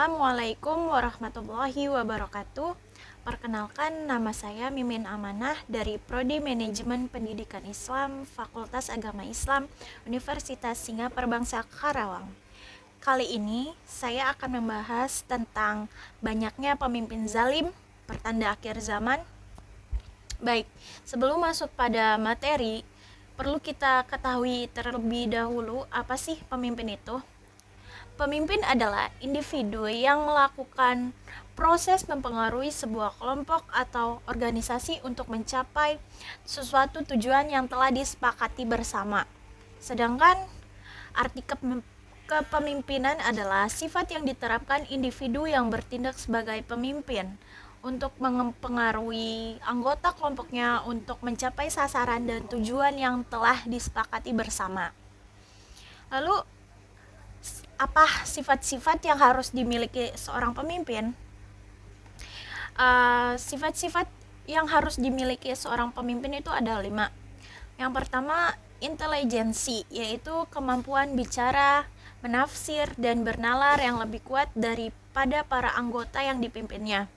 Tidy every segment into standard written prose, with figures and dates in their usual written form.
Assalamualaikum warahmatullahi wabarakatuh. Perkenalkan, nama saya Mimin Amanah dari Prodi Manajemen Pendidikan Islam, Fakultas Agama Islam, Universitas Singapura Bangsa Karawang. Kali ini saya akan membahas tentang banyaknya pemimpin zalim, pertanda akhir zaman. Baik, sebelum masuk pada materi, perlu kita ketahui terlebih dahulu apa sih pemimpin itu. Pemimpin adalah individu yang melakukan proses mempengaruhi sebuah kelompok atau organisasi untuk mencapai sesuatu tujuan yang telah disepakati bersama. Sedangkan arti kepemimpinan adalah sifat yang diterapkan individu yang bertindak sebagai pemimpin untuk mempengaruhi anggota kelompoknya untuk mencapai sasaran dan tujuan yang telah disepakati bersama. Lalu, apa sifat-sifat yang harus dimiliki seorang pemimpin? Sifat-sifat yang harus dimiliki seorang pemimpin itu ada 5. Yang pertama, intelijensi, yaitu kemampuan bicara, menafsir, dan bernalar yang lebih kuat daripada para anggota yang dipimpinnya.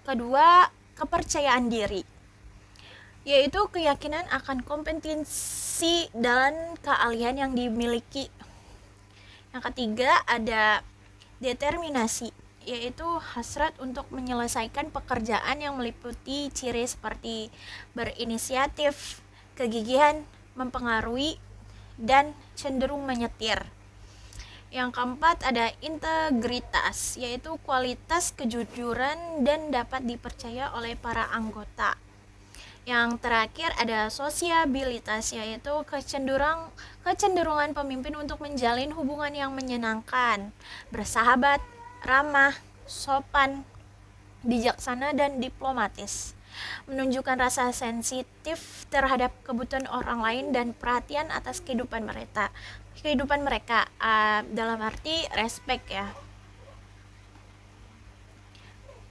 Kedua, kepercayaan diri, yaitu keyakinan akan kompetensi dan keahlian yang dimiliki. Yang ketiga, ada determinasi, yaitu hasrat untuk menyelesaikan pekerjaan yang meliputi ciri seperti berinisiatif, kegigihan, mempengaruhi, dan cenderung menyetir. Yang keempat, ada integritas, yaitu kualitas kejujuran dan dapat dipercaya oleh para anggota. Yang terakhir ada sosiabilitas, yaitu kecenderungan pemimpin untuk menjalin hubungan yang menyenangkan, bersahabat, ramah, sopan, bijaksana, dan diplomatis. Menunjukkan rasa sensitif terhadap kebutuhan orang lain dan perhatian atas kehidupan mereka. Dalam arti respect ya.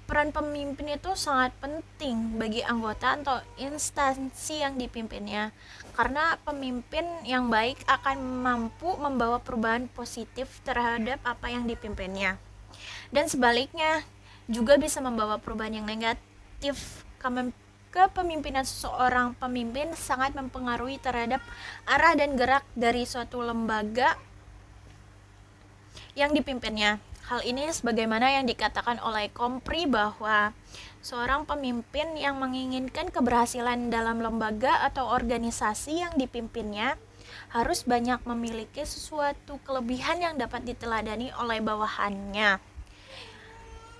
Peran pemimpin itu sangat penting bagi anggota atau instansi yang dipimpinnya, karena pemimpin yang baik akan mampu membawa perubahan positif terhadap apa yang dipimpinnya, dan sebaliknya juga bisa membawa perubahan yang negatif. Kepemimpinan seseorang pemimpin sangat mempengaruhi terhadap arah dan gerak dari suatu lembaga yang dipimpinnya. Hal ini sebagaimana yang dikatakan oleh Kompri bahwa seorang pemimpin yang menginginkan keberhasilan dalam lembaga atau organisasi yang dipimpinnya harus banyak memiliki sesuatu kelebihan yang dapat diteladani oleh bawahannya.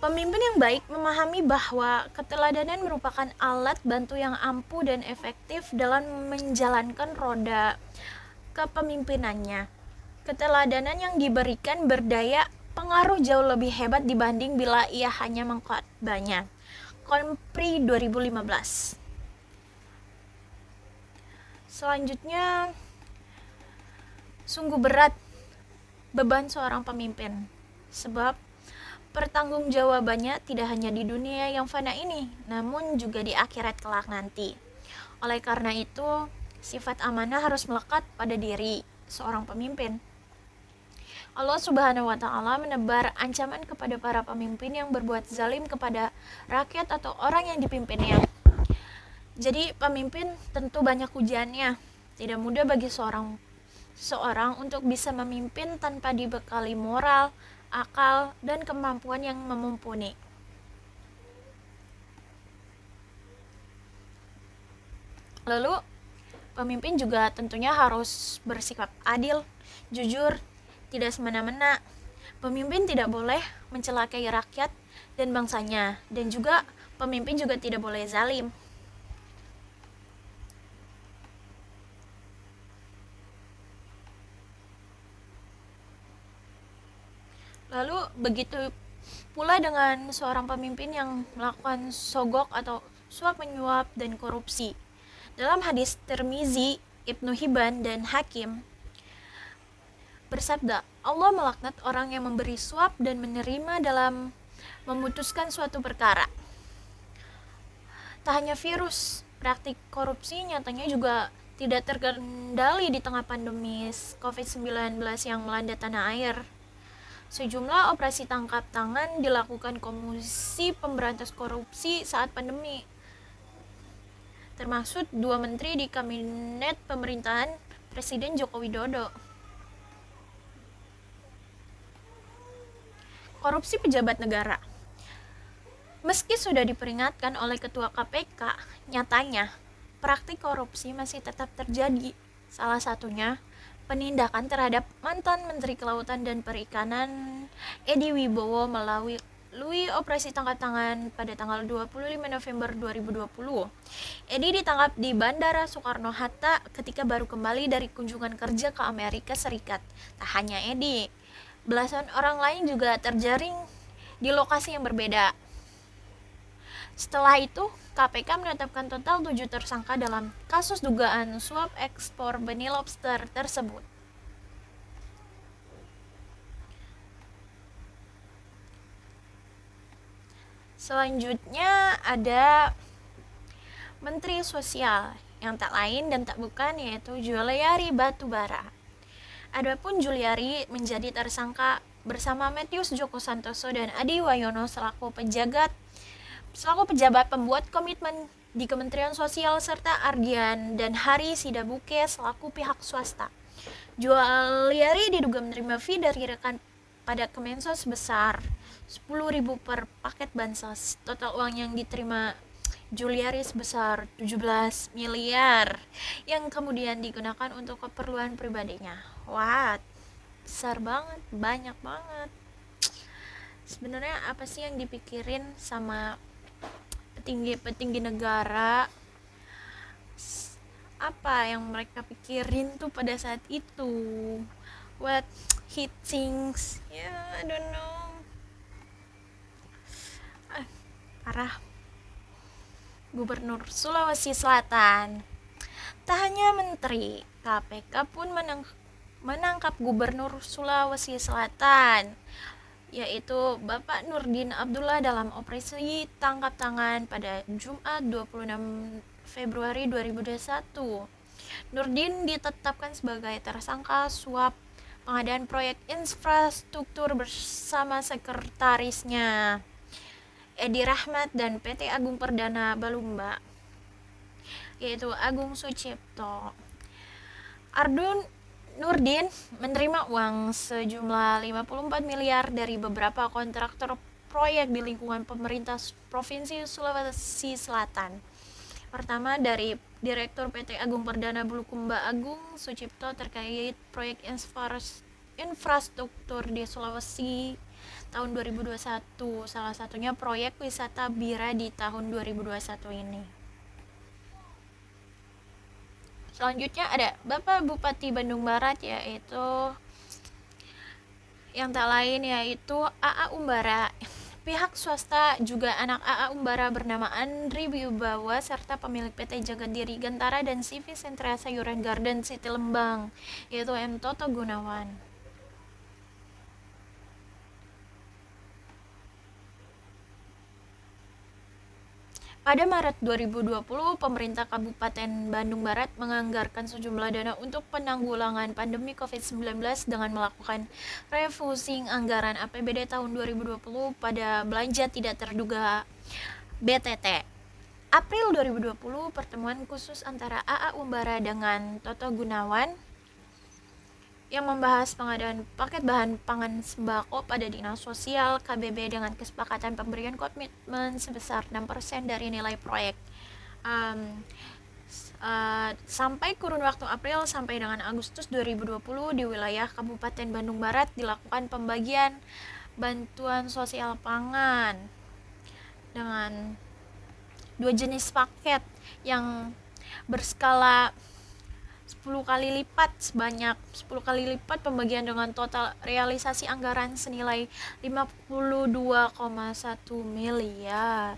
Pemimpin yang baik memahami bahwa keteladanan merupakan alat bantu yang ampuh dan efektif dalam menjalankan roda kepemimpinannya. Keteladanan yang diberikan berdaya pengaruh jauh lebih hebat dibanding bila ia hanya mengkhotbahnya. Kompri 2015. Selanjutnya, sungguh berat beban seorang pemimpin, sebab pertanggungjawabannya tidak hanya di dunia yang fana ini, namun juga di akhirat kelak nanti. Oleh karena itu, sifat amanah harus melekat pada diri seorang pemimpin. Allah Subhanahu wa Ta'ala menebar ancaman kepada para pemimpin yang berbuat zalim kepada rakyat atau orang yang dipimpinnya. Jadi pemimpin tentu banyak ujiannya. Tidak mudah bagi seorang untuk bisa memimpin tanpa dibekali moral, akal, dan kemampuan yang mumpuni. Lalu pemimpin juga tentunya harus bersikap adil, jujur, tidak semena-mena. Pemimpin tidak boleh mencelakai rakyat dan bangsanya, dan juga pemimpin juga tidak boleh zalim. Lalu begitu pula dengan seorang pemimpin yang melakukan sogok atau suap menyuap dan korupsi. Dalam hadis Tirmizi, Ibnu Hibban, dan Hakim bersabda, Allah melaknat orang yang memberi suap dan menerima dalam memutuskan suatu perkara. Tak hanya virus, praktik korupsi nyatanya juga tidak terkendali di tengah pandemi COVID-19 yang melanda tanah air. Sejumlah operasi tangkap tangan dilakukan Komisi Pemberantas Korupsi saat pandemi, termasuk 2 menteri di kabinet pemerintahan Presiden Joko Widodo. Korupsi pejabat negara. Meski sudah diperingatkan oleh Ketua KPK, nyatanya praktik korupsi masih tetap terjadi. Salah satunya penindakan terhadap mantan Menteri Kelautan dan Perikanan Edi Wibowo melalui operasi tangkap tangan pada tanggal 25 November 2020. Edi ditangkap di Bandara Soekarno-Hatta ketika baru kembali dari kunjungan kerja ke Amerika Serikat. Tak hanya Edi, belasan orang lain juga terjaring di lokasi yang berbeda. Setelah itu, KPK menetapkan total 7 tersangka dalam kasus dugaan suap ekspor benih lobster tersebut. Selanjutnya ada Menteri Sosial yang tak lain dan tak bukan yaitu Juliari Batubara. Adapun Juliari menjadi tersangka bersama Matius Joko Santoso dan Adi Wayono selaku pejabat pembuat komitmen di Kementerian Sosial serta Ardian dan Hari Sidabuke selaku pihak swasta. Juliari diduga menerima fee dari rekan pada Kemensos sebesar 10.000 per paket bansos. Total uang yang diterima Juliari sebesar 17 miliar yang kemudian digunakan untuk keperluan pribadinya. Wah, besar banget, banyak banget. Sebenarnya apa sih yang dipikirin sama petinggi negara? Apa yang mereka pikirin tuh pada saat itu? What he thinks? I don't know. Parah. Gubernur Sulawesi Selatan. Tak hanya menteri, KPK pun menangkap Gubernur Sulawesi Selatan, yaitu Bapak Nurdin Abdullah dalam operasi tangkap tangan pada Jumat 26 Februari 2021. Nurdin ditetapkan sebagai tersangka suap pengadaan proyek infrastruktur bersama sekretarisnya Edi Rahmat dan PT Agung Perdana Balumba, yaitu Agung Sucipto. Nurdin menerima uang sejumlah 54 miliar dari beberapa kontraktor proyek di lingkungan pemerintah Provinsi Sulawesi Selatan. Pertama dari Direktur PT Agung Perdana Bulukumba Agung Sucipto terkait proyek infrastruktur di Sulawesi tahun 2021, salah satunya proyek wisata Bira di tahun 2021 ini. Selanjutnya ada Bapak Bupati Bandung Barat, yaitu yang tak lain yaitu AA Umbara. Pihak swasta juga anak AA Umbara bernama Andri Wibawa serta pemilik PT Jagadiri Gantara dan CV Sentra Sayuran Garden City Lembang, yaitu M. Toto Gunawan. Pada Maret 2020, pemerintah Kabupaten Bandung Barat menganggarkan sejumlah dana untuk penanggulangan pandemi COVID-19 dengan melakukan refocusing anggaran APBD tahun 2020 pada belanja tidak terduga BTT. April 2020, pertemuan khusus antara AA Umbara dengan Toto Gunawan yang membahas pengadaan paket bahan pangan sembako pada Dinas Sosial KBB dengan kesepakatan pemberian komitmen sebesar 6% dari nilai proyek. Sampai kurun waktu April sampai dengan Agustus 2020 di wilayah Kabupaten Bandung Barat dilakukan pembagian bantuan sosial pangan dengan 2 jenis paket yang berskala 10 kali lipat, sebanyak 10 kali lipat pembagian dengan total realisasi anggaran senilai 52,1 miliar.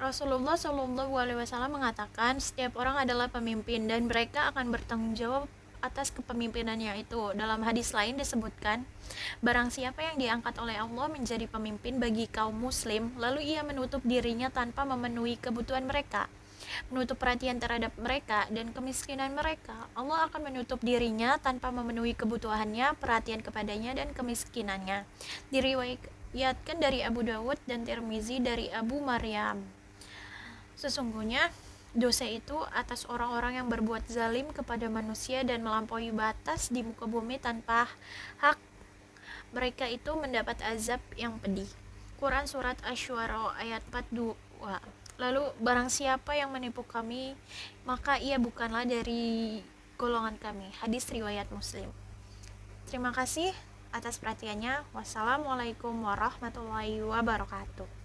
Rasulullah SAW mengatakan setiap orang adalah pemimpin dan mereka akan bertanggung jawab atas kepemimpinannya itu. Dalam hadis lain disebutkan, barang siapa yang diangkat oleh Allah menjadi pemimpin bagi kaum muslim, lalu ia menutup dirinya tanpa memenuhi kebutuhan mereka, menutup perhatian terhadap mereka dan kemiskinan mereka, Allah akan menutup dirinya tanpa memenuhi kebutuhannya, perhatian kepadanya dan kemiskinannya. Diriwayatkan dari Abu Dawud dan Tirmizi dari Abu Maryam, sesungguhnya dosa itu atas orang-orang yang berbuat zalim kepada manusia dan melampaui batas di muka bumi tanpa hak, mereka itu mendapat azab yang pedih. Quran Surat Asy-Syu'ara ayat 42. Lalu barang siapa yang menipu kami, maka ia bukanlah dari golongan kami. Hadis riwayat Muslim. Terima kasih atas perhatiannya. Wassalamualaikum warahmatullahi wabarakatuh.